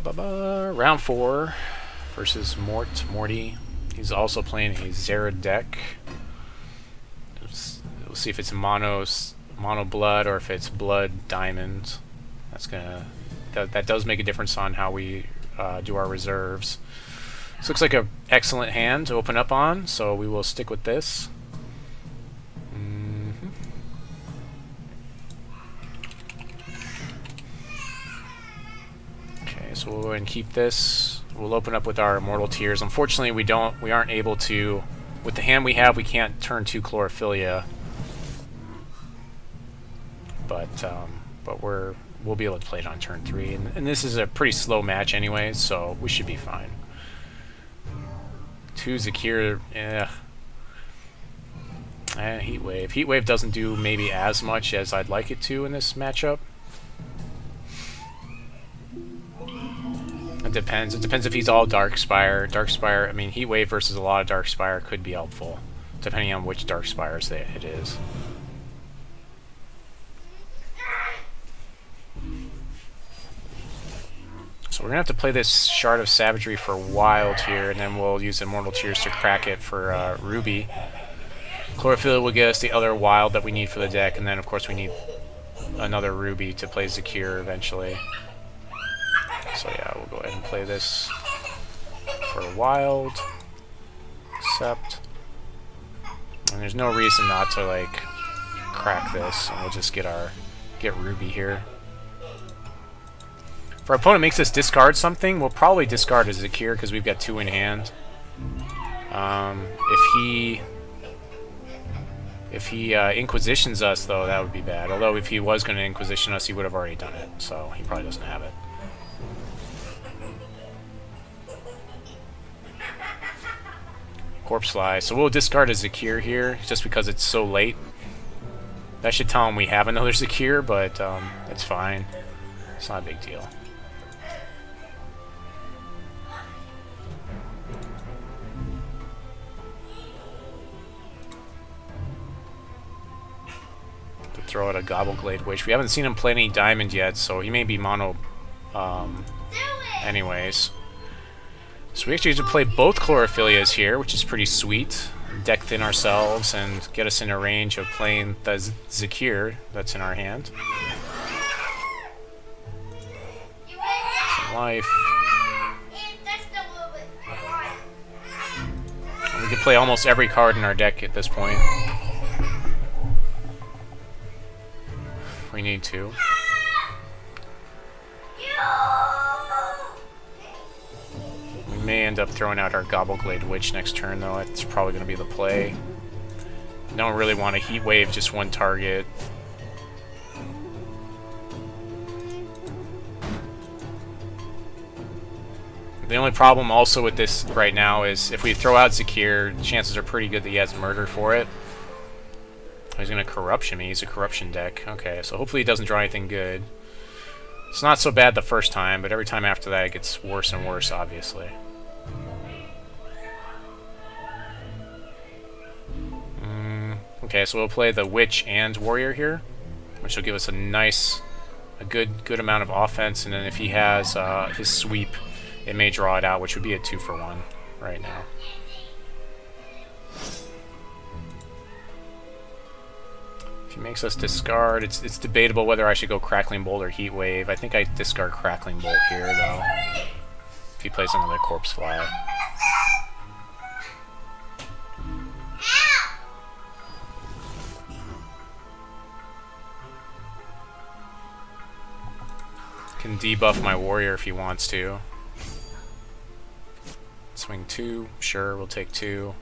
Round 4 versus Morty. He's also playing a Zera deck. We'll see if it's mono blood or if it's blood diamond. That does make a difference on how we do our reserves. This looks like an excellent hand to open up on, so we will stick with this. Okay, so we'll go ahead and keep this. We'll open up with our Immortal Tears. Unfortunately, we aren't able to. With the hand we have, we can't turn 2 Chlorophyllia. But we'll be able to play it on turn 3, and this is a pretty slow match anyway, so we should be fine. 2 Zakiir, Heatwave. Heatwave doesn't do maybe as much as I'd like it to in this matchup. It depends. It depends if he's all Darkspire. Darkspire, I mean, Heatwave versus a lot of Darkspire could be helpful, depending on which Darkspires it is. So we're going to have to play this Shard of Savagery for Wild here, and then we'll use Immortal Tears to crack it for Ruby. Chlorophyllia will get us the other Wild that we need for the deck, and then of course we need another Ruby to play Zakiir eventually. So yeah, we'll go ahead and play this for Wild. Accept. And there's no reason not to like crack this, and we'll just get Ruby here. If our opponent makes us discard something, we'll probably discard a Zakiir because we've got 2 in hand. If he Inquisitions us, though, that would be bad. Although if he was going to Inquisition us, he would have already done it, so he probably doesn't have it. Corpse Fly. So we'll discard a Zakiir here, just because it's so late. That should tell him we have another Zakiir, but it's fine. It's not a big deal. Throw out a Gobbleglade Witch. We haven't seen him play any diamond yet, so he may be mono anyways. So we actually get to play both Chlorophyllias here, which is pretty sweet. Deck thin ourselves and get us in a range of playing the Zakiir that's in our hand. Some life. And we can play almost every card in our deck at this point. We need to. We may end up throwing out our Gobbleglade Witch next turn, though. It's probably going to be the play. Don't really want to Heatwave just one target. The only problem also with this right now is if we throw out Zakiir, chances are pretty good that he has Murder for it. He's going to Corruption me. He's a Corruption deck. Okay, so hopefully he doesn't draw anything good. It's not so bad the first time, but every time after that it gets worse and worse, obviously. Okay, so we'll play the Witch and Warrior here, which will give us a good amount of offense, and then if he has his sweep, it may draw it out, which would be a 2-for-1 right now. He makes us discard. It's debatable whether I should go Crackling Bolt or Heatwave. I think I discard Crackling Bolt here, though. If he plays another Corpse Fly. Can debuff my Warrior if he wants to. Swing 2. Sure, we'll take 2.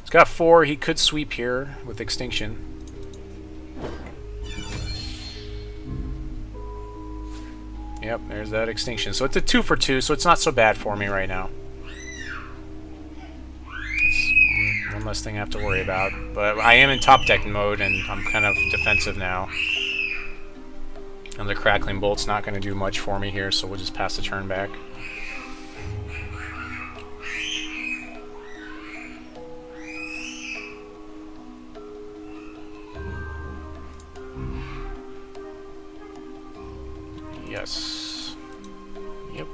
He's got 4. He could sweep here with Extinction. Yep, there's that Extinction. So it's a 2-for-2, so it's not so bad for me right now. It's one less thing I have to worry about. But I am in top deck mode, and I'm kind of defensive now. And the Crackling Bolt's not going to do much for me here, so we'll just pass the turn back. Yes. Yep.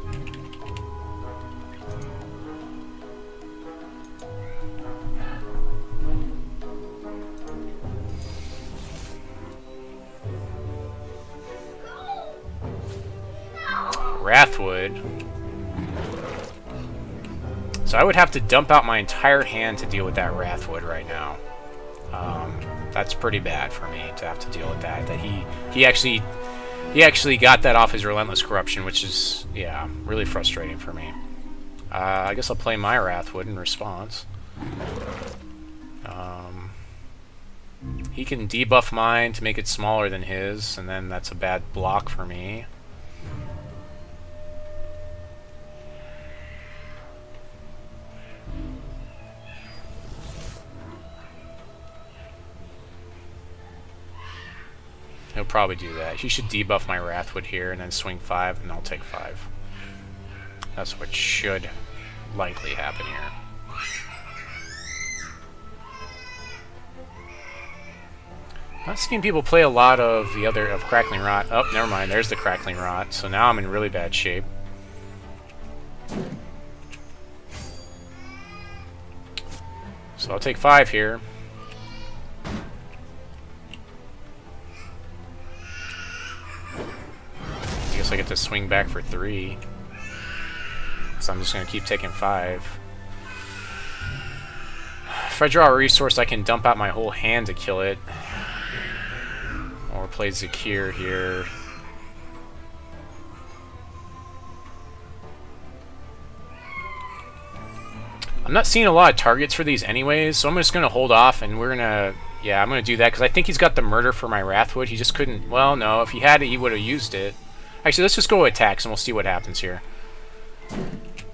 Wrathwood. So I would have to dump out my entire hand to deal with that Wrathwood right now. That's pretty bad for me to have to deal with that. That he actually got that off his Relentless Corruption, which is, yeah, really frustrating for me. I guess I'll play my Wrathwood in response. He can debuff mine to make it smaller than his, and then that's a bad block for me. He'll probably do that. He should debuff my Wrathwood here and then swing 5, and I'll take 5. That's what should likely happen here. Not seeing people play a lot of the other Crackling Rot. Oh, never mind. There's the Crackling Rot. So now I'm in really bad shape. So I'll take 5 here. I guess I get to swing back for 3. So I'm just going to keep taking 5. If I draw a resource, I can dump out my whole hand to kill it. Or play Zakiir here. I'm not seeing a lot of targets for these anyways, so I'm just going to hold off, and we're going to... Yeah, I'm going to do that, because I think he's got the murder for my Wrathwood. He just couldn't... Well, no, if he had it, he would have used it. Actually, let's just go with attacks, and we'll see what happens here.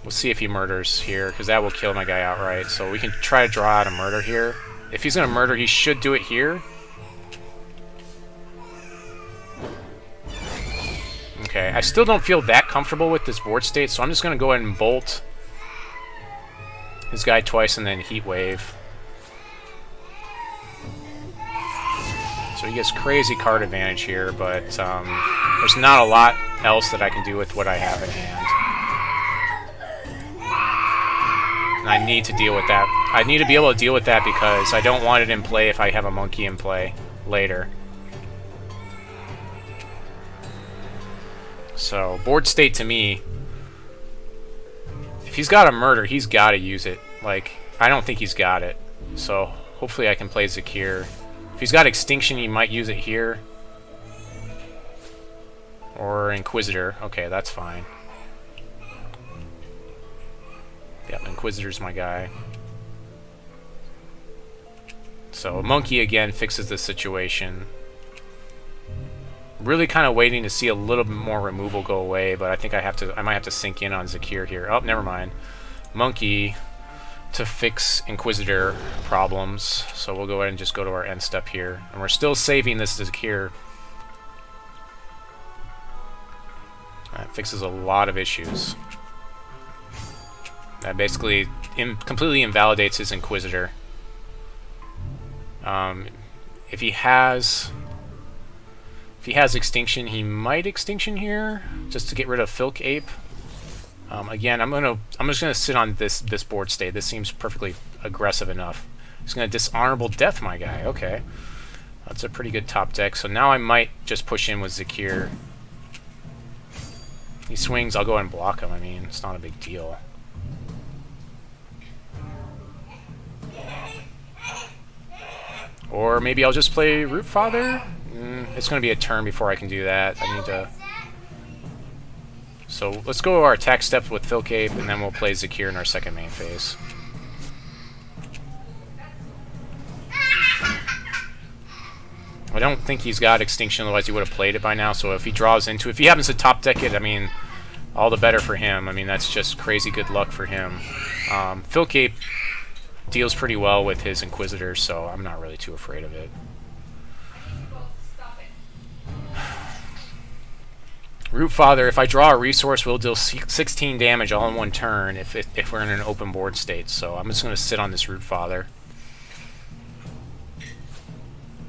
We'll see if he murders here, because that will kill my guy outright. So we can try to draw out a murder here. If he's going to murder, he should do it here. Okay, I still don't feel that comfortable with this board state, so I'm just going to go ahead and bolt his guy twice and then Heatwave. So he gets crazy card advantage here, but there's not a lot else that I can do with what I have in hand. And I need to deal with that. I need to be able to deal with that because I don't want it in play if I have a monkey in play later. So, board state to me, if he's got a murder, he's got to use it. Like, I don't think he's got it. So, hopefully I can play Zakiir. If he's got Extinction, he might use it here. Or Inquisitor. Okay, that's fine. Yep, Inquisitor's my guy. So, Monkey again fixes the situation. Really kind of waiting to see a little bit more removal go away, but I think I might have to sink in on Zakiir here. Oh, never mind. Monkey to fix Inquisitor problems. So we'll go ahead and just go to our end step here. And we're still saving this Zakiir. That fixes a lot of issues. That basically completely invalidates his Inquisitor. If he has Extinction, he might Extinction here just to get rid of Filk Ape. Again, I'm just gonna sit on this board state. This seems perfectly aggressive enough. He's gonna Dishonorable Death my guy. Okay, that's a pretty good top deck. So now I might just push in with Zakiir. He swings, I'll go ahead and block him. I mean, it's not a big deal. Or maybe I'll just play Rootfather. It's going to be a turn before I can do that. I need to... So let's go to our attack steps with Filk Ape, and then we'll play Zakiir in our second main phase. I don't think he's got Extinction, otherwise he would have played it by now. So if he draws into it, if he happens to top deck it, I mean, all the better for him. I mean, that's just crazy good luck for him. Filk Ape deals pretty well with his Inquisitor, so I'm not really too afraid of it. Rootfather, if I draw a resource, will deal 16 damage all in one turn if we're in an open board state. So I'm just going to sit on this Rootfather.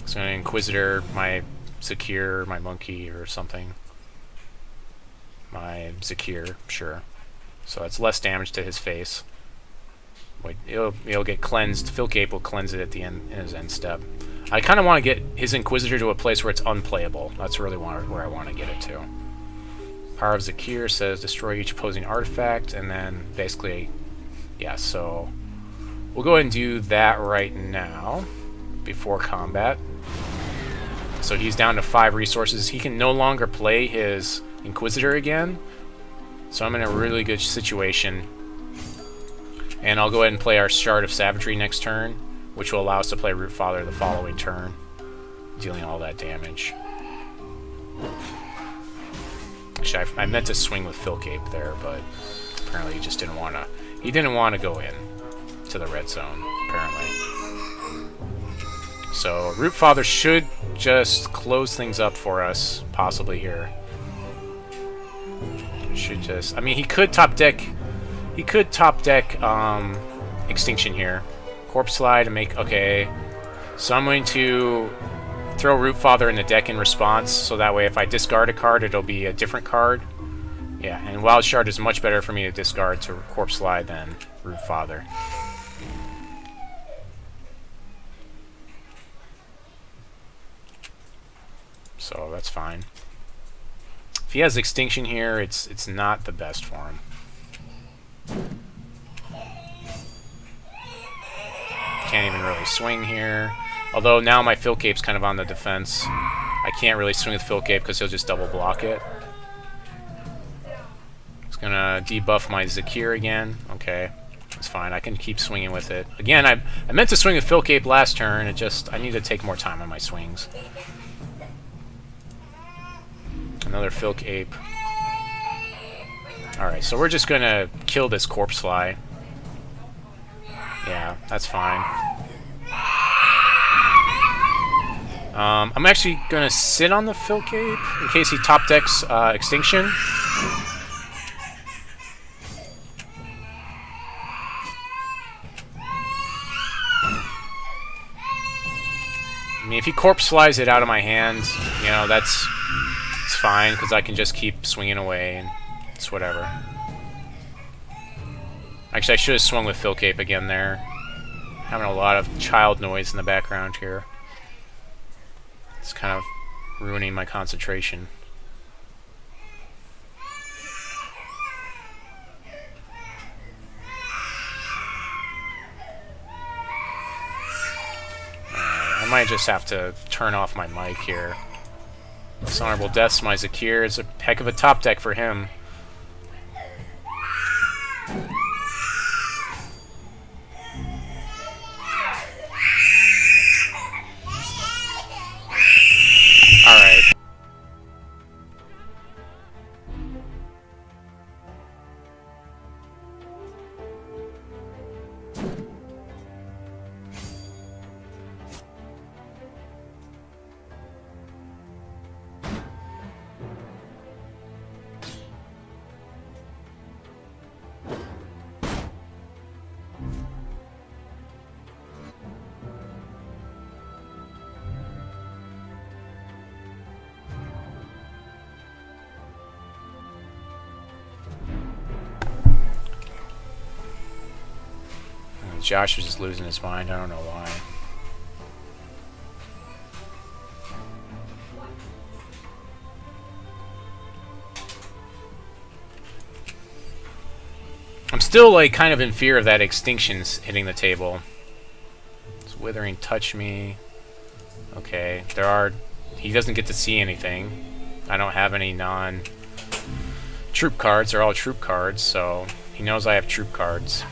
It's going to Inquisitor my Zakiir, my Monkey, or something. My Zakiir, sure. So that's less damage to his face. Wait, it'll get cleansed. Filk Ape will cleanse it at the end in his end step. I kind of want to get his Inquisitor to a place where it's unplayable. That's really where I want to get it to. Power of Zakiir says destroy each opposing artifact, and then basically, yeah, so we'll go ahead and do that right now before combat. So he's down to 5 resources. He can no longer play his Inquisitor again, so I'm in a really good situation. And I'll go ahead and play our Shard of Savagery next turn, which will allow us to play Rootfather the following turn, dealing all that damage. Actually, I meant to swing with Filk Ape there, but apparently he just didn't want to. He didn't want to go in to the red zone, apparently. So Rootfather should just close things up for us, possibly here. Should just. I mean, he could top deck. He could top deck Extinction here, Corpse Slide, and make. Okay, so I'm going to throw Rootfather in the deck in response, so that way if I discard a card, it'll be a different card. Yeah, and Wild Shard is much better for me to discard to Corpse Slide than Rootfather. So that's fine. If he has Extinction here, it's not the best for him. Can't even really swing here. Although now my Filk Ape's kind of on the defense. I can't really swing with Filk Ape because he'll just double block it. It's gonna debuff my Zakiir again. Okay, that's fine. I can keep swinging with it. Again, I meant to swing with Filk Ape last turn. I need to take more time on my swings. Another Filk Ape. Alright, so we're just gonna kill this Corpse Fly. Yeah, that's fine. I'm actually gonna sit on the Filk Ape in case he top decks Extinction. I mean, if he Corpse Flies it out of my hand, you know, it's fine, because I can just keep swinging away, and it's whatever. Actually, I should have swung with Filk Ape again there. Having a lot of child noise in the background here. It's kind of ruining my concentration. I might just have to turn off my mic here. Dishonorable Deaths, my Zakiir is a heck of a top deck for him. Alright. Josh was just losing his mind. I don't know why. I'm still like kind of in fear of that Extinction's hitting the table. It's Withering Touch Me. Okay, he doesn't get to see anything. I don't have any non-troop cards. They're all troop cards, so he knows I have troop cards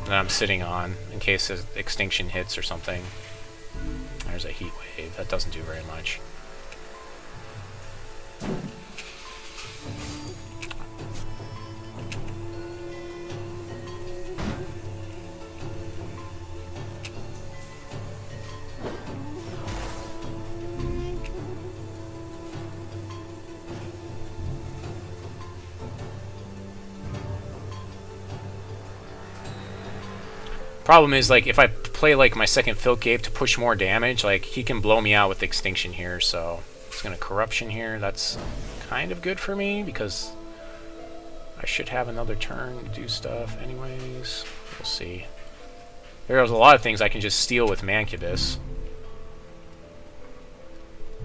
that I'm sitting on in case the Extinction hits or something. There's a Heatwave. That doesn't do very much. Problem is, like, if I play like my second Filk Ape to push more damage, like, he can blow me out with Extinction here, so it's gonna Corruption here. That's kind of good for me because I should have another turn to do stuff anyways. We'll see. There's a lot of things I can just steal with Mancubus.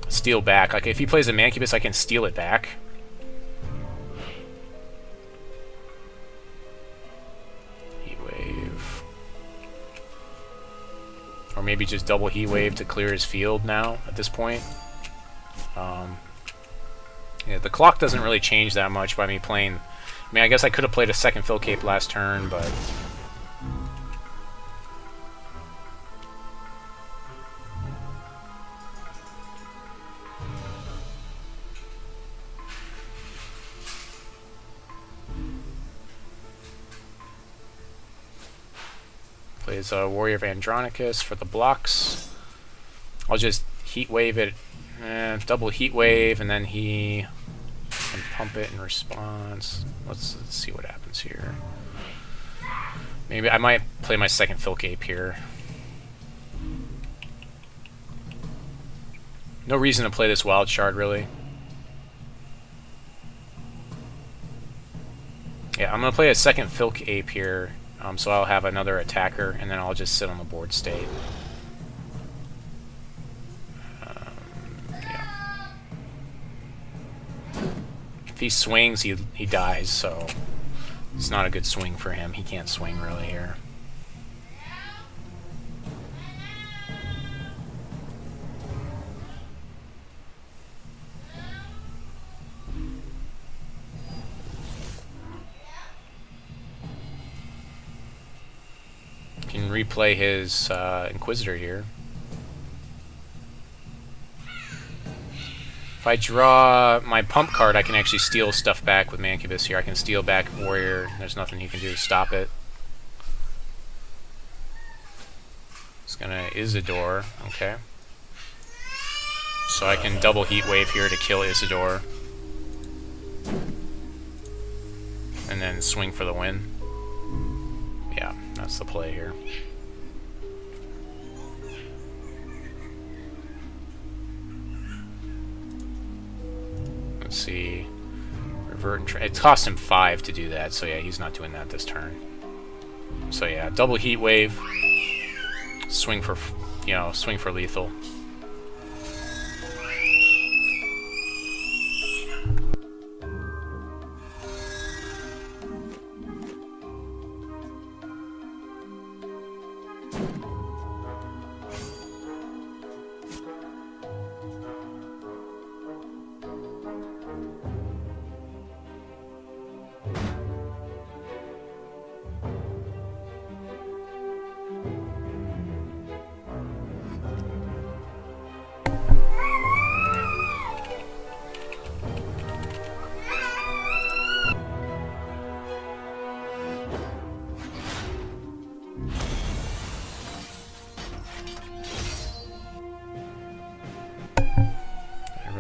Steal back. Like, if he plays a Mancubus, I can steal it back. Or maybe just double Heatwave to clear his field now, at this point. Yeah, the clock doesn't really change that much by me playing... I mean, I guess I could have played a second Filk Ape last turn, but... Plays Warrior of Andronicus for the blocks. I'll just Heatwave it, double Heatwave, and then he can pump it in response. Let's see what happens here. Maybe I might play my second Filk Ape here. No reason to play this wild shard, really. Yeah, I'm going to play a second Filk Ape here, so I'll have another attacker, and then I'll just sit on the board state. Yeah. If he swings, he dies, so it's not a good swing for him. He can't swing, really, here. Can replay his Inquisitor here. If I draw my pump card, I can actually steal stuff back with Mancubus here. I can steal back Warrior. There's nothing he can do to stop it. It's gonna Isidore. Okay. So I can double Heatwave here to kill Isidore. And then swing for the win. Yeah, that's the play here. Let's see. Revert and it cost him 5 to do that, so yeah, he's not doing that this turn. So yeah, double Heatwave. Swing for, swing for lethal.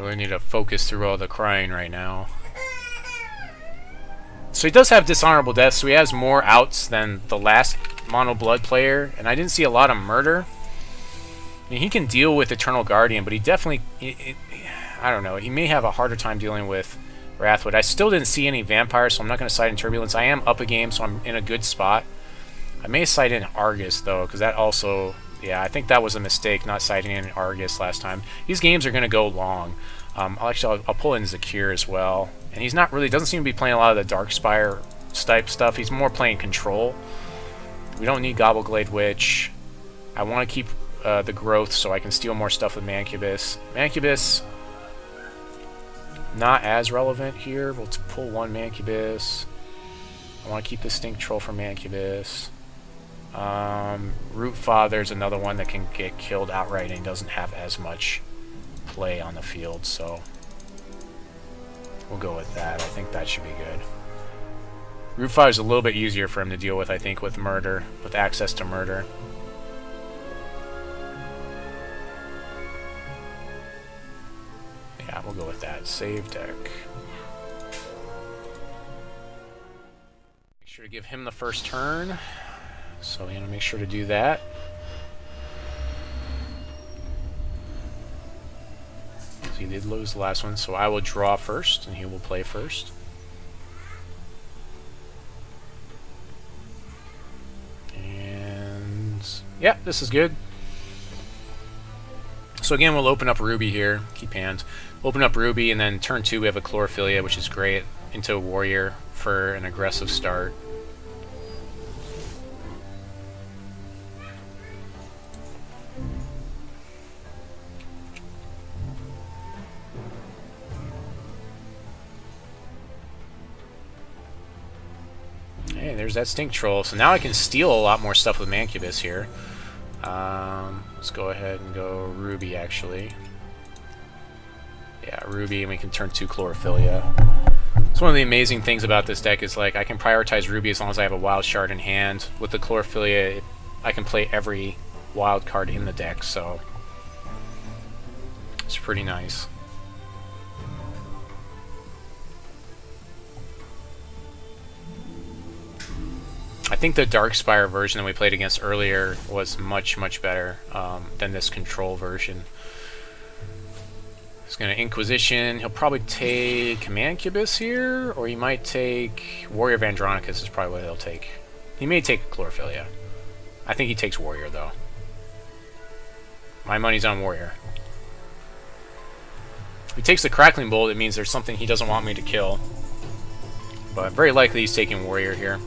I need to focus through all the crying right now. So he does have dishonorable death, so he has more outs than the last mono blood player, and I didn't see a lot of murder. I mean, he can deal with Eternal Guardian, but he definitely, I don't know, he may have a harder time dealing with Wrathwood. I still didn't see any vampires, so I'm not going to side in Turbulence. I am up a game, so I'm in a good spot. I may side in Argus, though, because that also, yeah, I think that was a mistake, not siding in Argus last time. These games are going to go long. I'll pull in Zakiir as well. And he's not really, doesn't seem to be playing a lot of the Darkspire type stuff. He's more playing Control. We don't need Gobbleglade Witch. I want to keep the growth so I can steal more stuff with Mancubus. Mancubus, not as relevant here. We'll pull one Mancubus. I want to keep the Stink Troll for Mancubus. Rootfather is another one that can get killed outright and doesn't have as much play on the field, so we'll go with that. I think that should be good. Rootfather is a little bit easier for him to deal with, I think, with murder, with access to murder. Yeah, we'll go with that. Save deck. Make sure to give him the first turn, so we're gonna make sure to do that. He did lose the last one, so I will draw first, and he will play first. And yeah, this is good. So again, we'll open up Ruby here. Keep hands. Open up Ruby, and then turn 2 we have a Chlorophyllia, which is great, into a Warrior for an aggressive start. Okay, there's that Stink Troll. So now I can steal a lot more stuff with Mancubus here. Let's go ahead and go Ruby, actually. Yeah, Ruby, and we can turn 2 Chlorophyllia. It's one of the amazing things about this deck is, like, I can prioritize Ruby as long as I have a wild shard in hand. With the Chlorophyllia, I can play every wild card in the deck, so it's pretty nice. I think the Darkspire version that we played against earlier was much, much better than this Control version. He's going to Inquisition. He'll probably take Mancubus here, or he might take Warrior of Andronicus is probably what he'll take. He may take Chlorophyllia. I think he takes Warrior, though. My money's on Warrior. If he takes the Crackling Bolt, it means there's something he doesn't want me to kill. But very likely he's taking Warrior here.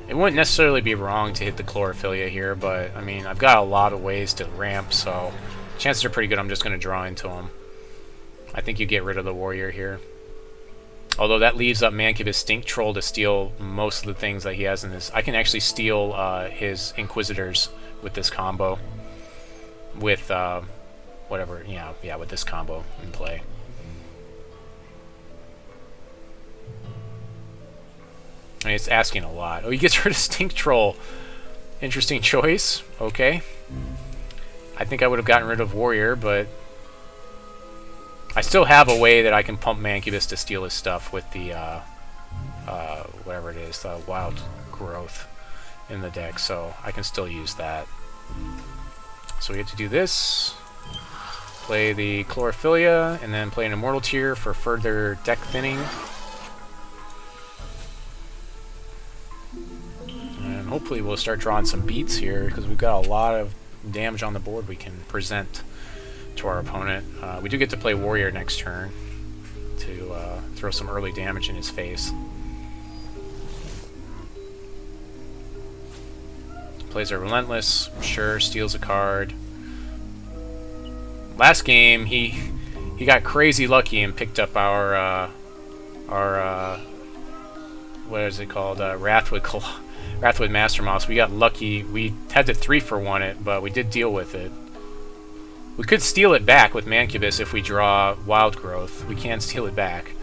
It wouldn't necessarily be wrong to hit the Chlorophyllia here, but, I mean, I've got a lot of ways to ramp, so chances are pretty good I'm just going to draw into him. I think you get rid of the Warrior here. Although that leaves up Mancubus Stink Troll to steal most of the things that he has in his... I can actually steal his Inquisitors with this combo. With, whatever, yeah, with this combo in play. I mean, it's asking a lot. Oh, he gets rid of Stink Troll. Interesting choice. Okay. I think I would have gotten rid of Warrior, but I still have a way that I can pump Mancubus to steal his stuff with the, whatever it is, the Wild Growth in the deck, so I can still use that. So we have to do this, play the Chlorophyllia, and then play an Immortal Tear for further deck thinning. And hopefully we'll start drawing some beats here, because we've got a lot of damage on the board we can present to our opponent. We do get to play Warrior next turn to throw some early damage in his face. Plays a Relentless, sure, steals a card. Last game he got crazy lucky and picked up our what is it called, Wrathwood Master Mouse. We got lucky. We had to 3-for-1 it, but we did deal with it. We could steal it back with Mancubus if we draw Wild Growth. We can steal it back.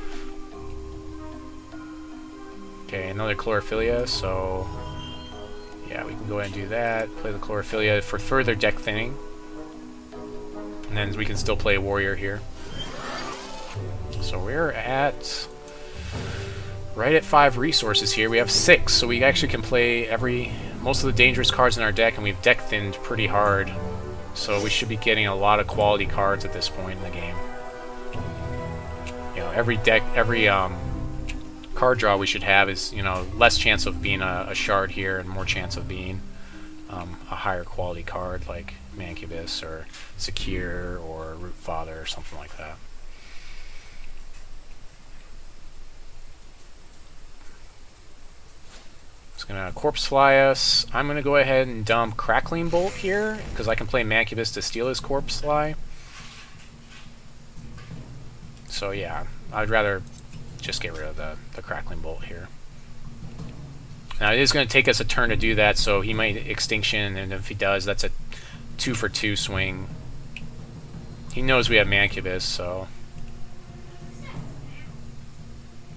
Okay, another Chlorophyllia, so yeah, we can go ahead and do that. Play the Chlorophyllia for further deck thinning. And then we can still play Warrior here. So we're at... right at 5 resources here. We have 6, so we actually can play most of the dangerous cards in our deck, and we've deck thinned pretty hard. So we should be getting a lot of quality cards at this point in the game. You know, every card draw we should have is, you know, less chance of being a shard here and more chance of being a higher quality card like Mancubus or Zakiir or Rootfather or something like that. It's going to Corpse Fly us. I'm going to go ahead and dump Crackling Bolt here, because I can play Mancubus to steal his Corpse Fly. So yeah, I'd rather just get rid of the Crackling Bolt here. Now it is going to take us a turn to do that, so he might Extinction, and if he does, that's a 2-for-2 swing. He knows we have Mancubus, so...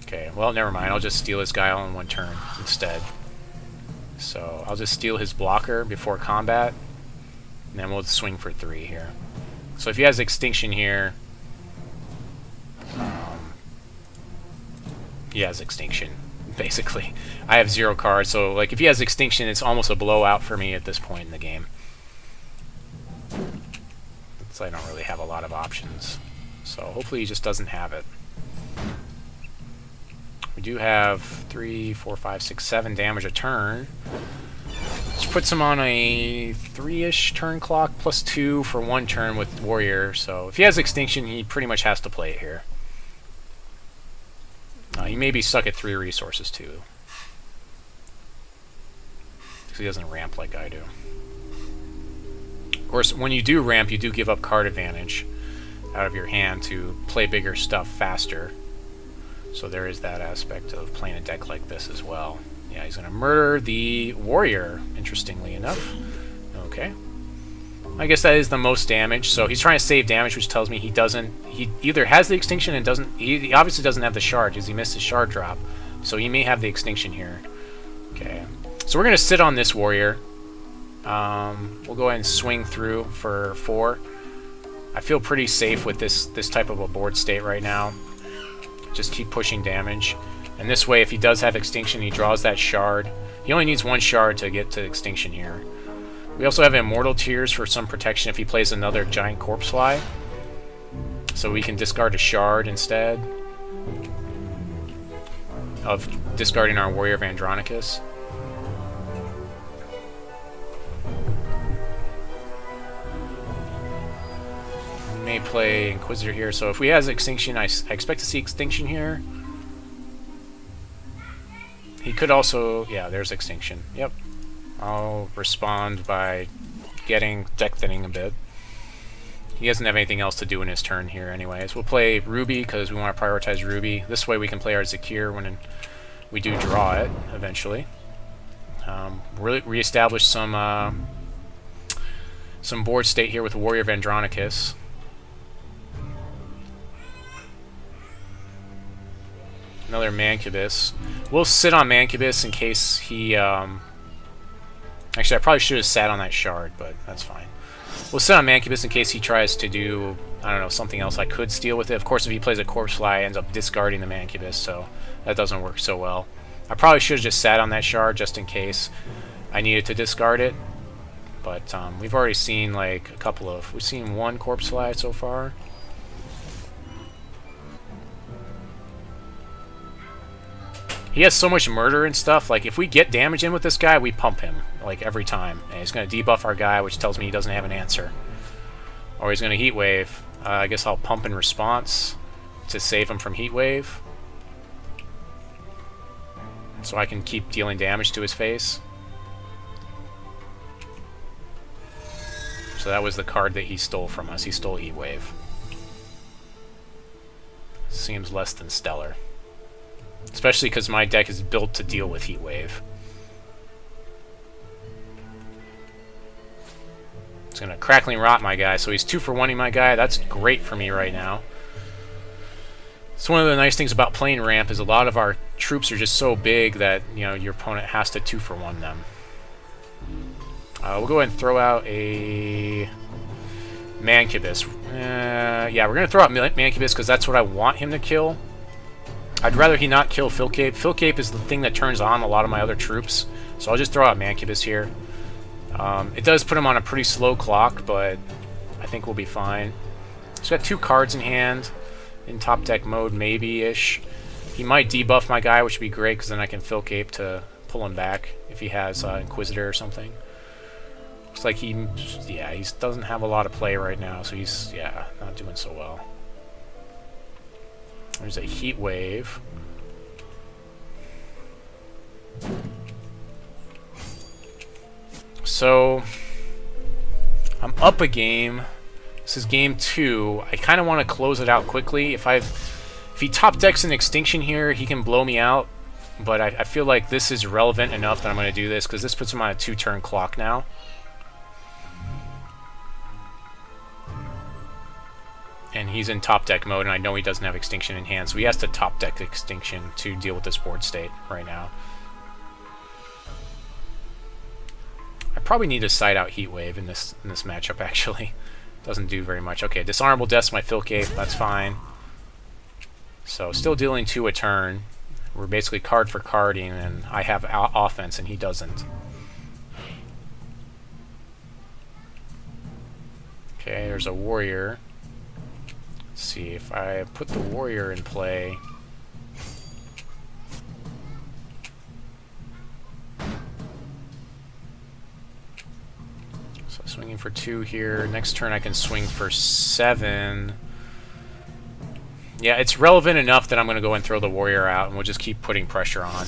okay, well, never mind. I'll just steal his guy all in one turn instead. So I'll just steal his blocker before combat, and then we'll swing for 3 here. So if he has Extinction here, he has Extinction, basically. I have 0 cards, so like if he has Extinction, it's almost a blowout for me at this point in the game. So I don't really have a lot of options. So hopefully he just doesn't have it. We do have 3, 4, 5, 6, 7 damage a turn. Which puts him on a 3-ish turn clock, plus 2 for 1 turn with Warrior. So if he has Extinction, he pretty much has to play it here. He may be stuck at 3 resources too, because he doesn't ramp like I do. Of course, when you do ramp, you do give up card advantage out of your hand to play bigger stuff faster. So there is that aspect of playing a deck like this as well. Yeah, he's going to murder the Warrior, interestingly enough. Okay. I guess that is the most damage. So he's trying to save damage, which tells me he doesn't... He either has the Extinction and doesn't... He obviously doesn't have the Shard, because he missed his Shard drop. So he may have the Extinction here. Okay. So we're going to sit on this Warrior. We'll go ahead and swing through for 4. I feel pretty safe with this type of a board state right now. Just keep pushing damage. And this way, if he does have Extinction, he draws that Shard. He only needs 1 Shard to get to Extinction here. We also have Immortal Tears for some protection if he plays another Giant Corpse Fly. So we can discard a Shard instead of discarding our Warrior of Andronicus. May play Inquisitor here, so if we has Extinction, I expect to see Extinction here. He could also... yeah, there's Extinction. Yep. I'll respond by getting deck thinning a bit. He doesn't have anything else to do in his turn here anyways. We'll play Ruby because we want to prioritize Ruby. This way we can play our Zakiir when we do draw it eventually. Re-establish some board state here with Warrior of Andronicus. Another Mancubus. We'll sit on Mancubus in case he... actually, I probably should have sat on that Shard, but that's fine. We'll sit on Mancubus in case he tries to do, I don't know, something else I could steal with it. Of course, if he plays a Corpse Fly, I ends up discarding the Mancubus, so that doesn't work so well. I probably should have just sat on that Shard just in case I needed to discard it. But we've already seen like a couple of... We've seen 1 Corpse Fly so far. He has so much murder and stuff. Like, if we get damage in with this guy, we pump him, like, every time. And he's going to debuff our guy, which tells me he doesn't have an answer. Or he's going to Heatwave. I guess I'll pump in response to save him from Heatwave. So I can keep dealing damage to his face. So that was the card that he stole from us. He stole Heatwave. Seems less than stellar. Especially because my deck is built to deal with Heatwave. It's going to Crackling Rot my guy, so he's 2 for 1-ing my guy. That's great for me right now. It's one of the nice things about playing ramp is a lot of our troops are just so big that, you know, your opponent has to 2 for 1 them. We'll go ahead and throw out a Mancubus. Yeah, we're going to throw out Mancubus because that's what I want him to kill. I'd rather he not kill Filk Ape. Filk Ape is the thing that turns on a lot of my other troops, so I'll just throw out Mancubus here. It does put him on a pretty slow clock, but I think we'll be fine. He's got 2 cards in hand in top deck mode, maybe-ish. He might debuff my guy, which would be great, because then I can Filk Ape to pull him back if he has Inquisitor or something. Looks like he doesn't have a lot of play right now, so he's, yeah, not doing so well. There's a Heatwave. So, I'm up a game. This is game 2. I kind of want to close it out quickly. If he top decks an Extinction here, he can blow me out. But I feel like this is relevant enough that I'm going to do this, because this puts him on a 2-turn clock now. And he's in top deck mode, and I know he doesn't have Extinction in hand, so he has to top deck Extinction to deal with this board state right now. I probably need to side out Heatwave in this matchup, actually. Doesn't do very much. Okay, Dishonorable Death's my Filk Ape, that's fine. So, still dealing 2 a turn. We're basically card for carding, and I have offense, and he doesn't. Okay, there's a Warrior. Let's see, if I put the Warrior in play... So swinging for 2 here. Next turn I can swing for 7. Yeah, it's relevant enough that I'm going to go and throw the Warrior out, and we'll just keep putting pressure on.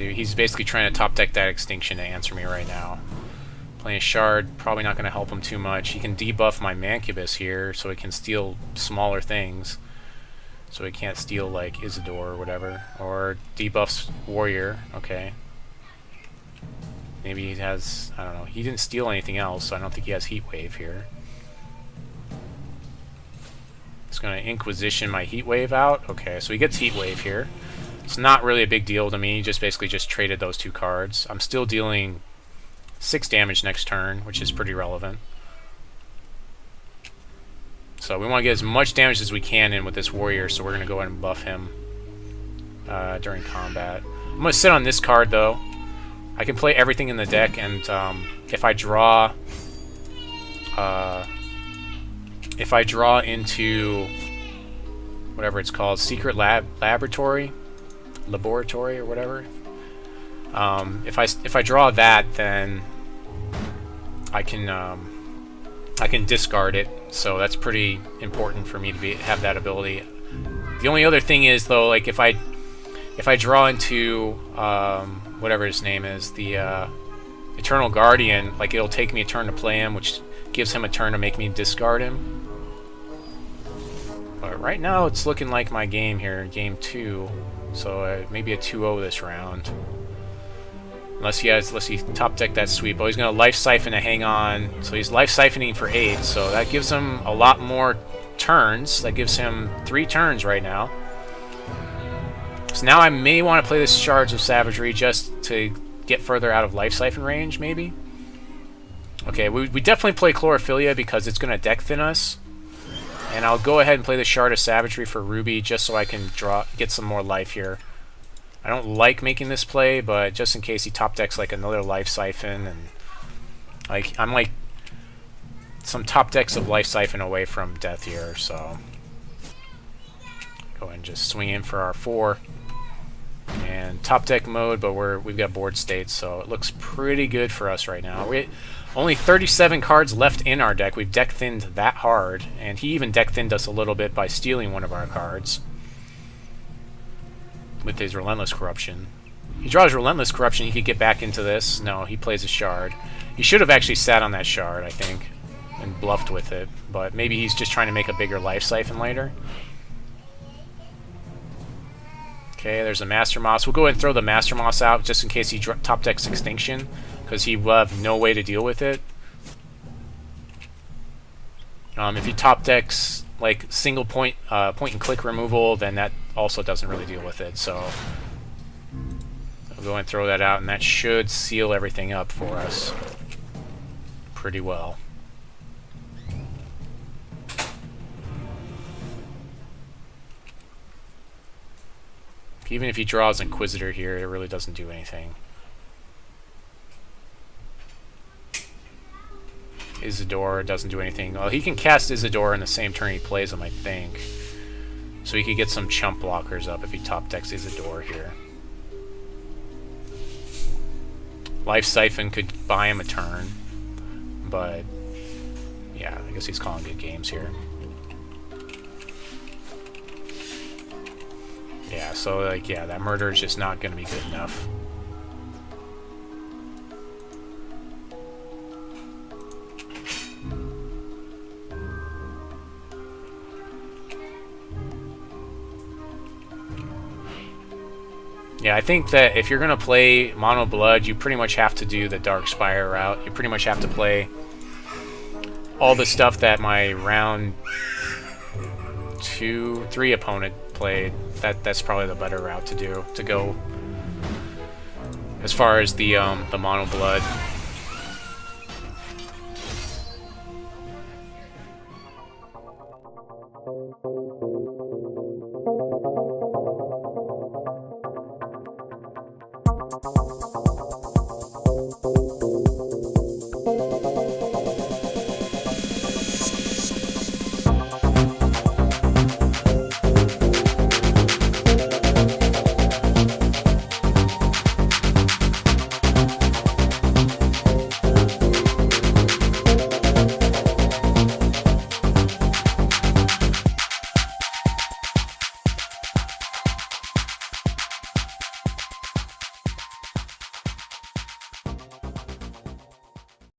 he's basically trying to top deck that Extinction to answer me right now. Playing a Shard, probably not going to help him too much. He can debuff my Mancubus here, so he can steal smaller things. So he can't steal, like, Isidore or whatever. Or debuffs Warrior, okay. Maybe he has, I don't know. He didn't steal anything else, so I don't think he has Heatwave here. He's going to Inquisition my Heatwave out. Okay, so he gets Heatwave here. It's not really a big deal to me. Just basically just traded those two cards. I'm still dealing 6 damage next turn, which is pretty relevant. So we want to get as much damage as we can in with this Warrior, so we're going to go ahead and buff him during combat. I'm going to sit on this card, though. I can play everything in the deck, and if I draw into whatever it's called, Secret Laboratory, or whatever. If I draw that, then I can discard it. So that's pretty important for me to have that ability. The only other thing is, though, like if I draw into whatever his name is, the Eternal Guardian, like it'll take me a turn to play him, which gives him a turn to make me discard him. But right now it's looking like my game here, game 2. So maybe a 2-0 this round. Unless he top deck that sweep. Oh, he's going to Life Siphon to hang on. So he's Life Siphoning for 8. So that gives him a lot more turns. That gives him 3 turns right now. So now I may want to play this Shards of Savagery just to get further out of Life Siphon range, maybe. Okay, we definitely play Chlorophyllia because it's going to deck thin us. And I'll go ahead and play the Shard of Savagery for Ruby just so I can get some more life here. I don't like making this play, but just in case he top decks like another Life Siphon, and like I'm like some top decks of Life Siphon away from death here, so go ahead and just swing in for our 4. And top deck mode, but we've got board states, so it looks pretty good for us right now. Only 37 cards left in our deck. We've deck thinned that hard, and he even deck thinned us a little bit by stealing one of our cards with his Relentless Corruption. He draws Relentless Corruption, he could get back into this. No, he plays a Shard. He should have actually sat on that Shard, I think, and bluffed with it, but maybe he's just trying to make a bigger Life Siphon later. Okay, there's a Master Moss. We'll go ahead and throw the Master Moss out just in case he top decks Extinction, because he will have no way to deal with it. If he top decks like single point and click removal, then that also doesn't really deal with it. So we'll go and throw that out, and that should seal everything up for us pretty well. Even if he draws Inquisitor here, it really doesn't do anything. Isidore doesn't do anything. Well, he can cast Isidore in the same turn he plays him, I think. So he could get some chump blockers up if he top decks Isidore here. Life Siphon could buy him a turn, but yeah, I guess he's calling good games here. Yeah, so like, yeah, that murder is just not going to be good enough. Yeah, I think that if you're going to play Mono Blood, you pretty much have to do the Darkspire route. You pretty much have to play all the stuff that my round 2-3 opponent played. That's probably the better route to go as far as the Mono Blood.